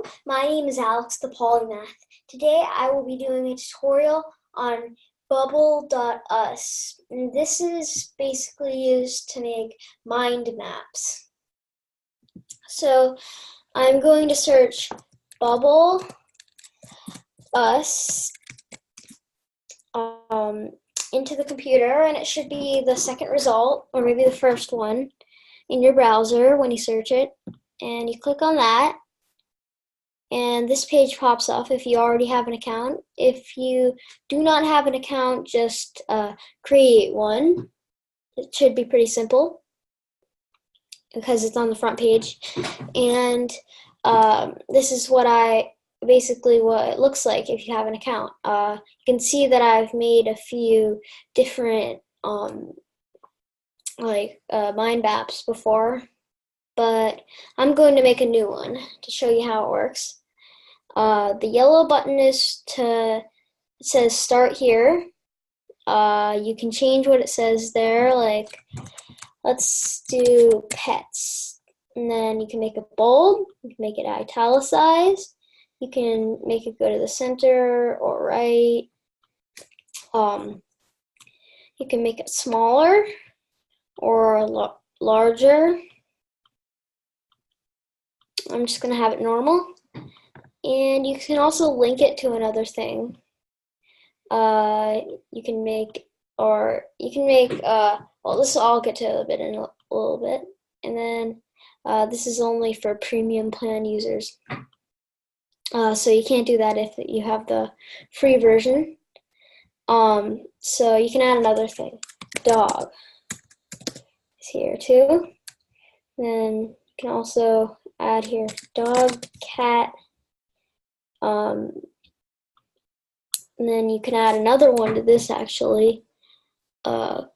Hello, my name is Alex the Polymath. Today I will be doing a tutorial on Bubble.us. And this is basically used to make mind maps. So I'm going to search Bubble.us into the computer, and it should be the second result, or maybe the first one, in your browser when you search it. And you click on that. And this page pops up if you already have an account. If you do not have an account, just create one. It should be pretty simple because it's on the front page. And this is basically what it looks like if you have an account. You can see that I've made a few different mind maps before, but I'm going to make a new one to show you how it works. The yellow button it says start here. You can change what it says there, like let's do pets. And then you can make it bold, you can make it italicized, you can make it go to the center or right. You can make it smaller or larger. I'm just going to have it normal. And you can also link it to another thing. You can make, well, this I'll get to a bit in a little bit. And then this is only for premium plan users. So you can't do that if you have the free version. So you can add another thing. Dog is here too. Then you can also add here dog, cat. And then you can add another one to this actually. I'll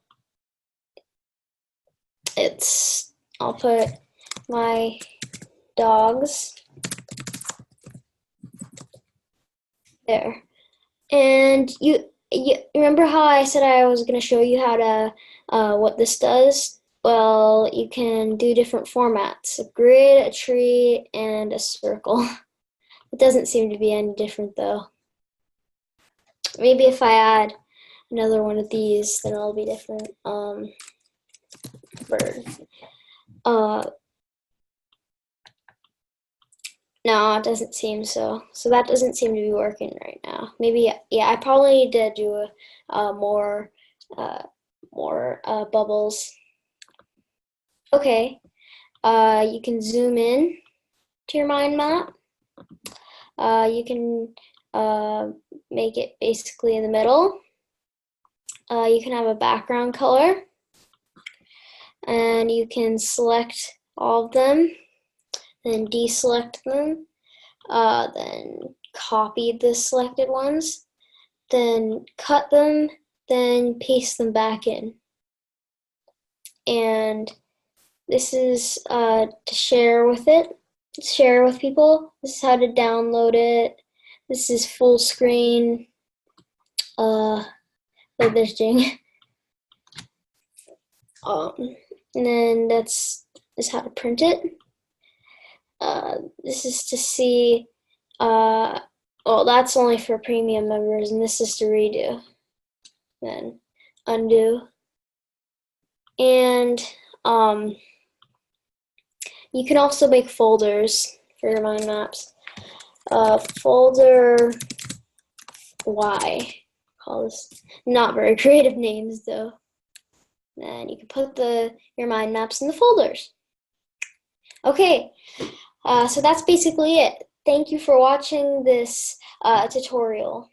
put my dogs there. And you remember how I said I was going to show you how to what this does? Well, you can do different formats: a grid, a tree, and a circle. It doesn't seem to be any different though. Maybe if I add another one of these, then it'll be different. Bird. No, it doesn't seem so. So that doesn't seem to be working right now. Maybe, yeah, I probably need to do more bubbles. Okay, you can zoom in to your mind map. You can make it basically in the middle. You can have a background color, and you can select all of them, then deselect them, then copy the selected ones, then cut them, then paste them back in. And this is to share with people. This is how to download it. This is full screen. There's Jing. And then this is how to print it. This is to see, well, that's only for premium members, and this is to redo. Then undo. And you can also make folders for your mind maps. Folder Y. Call this, not very creative names though. And you can put your mind maps in the folders. Okay, so that's basically it. Thank you for watching this tutorial.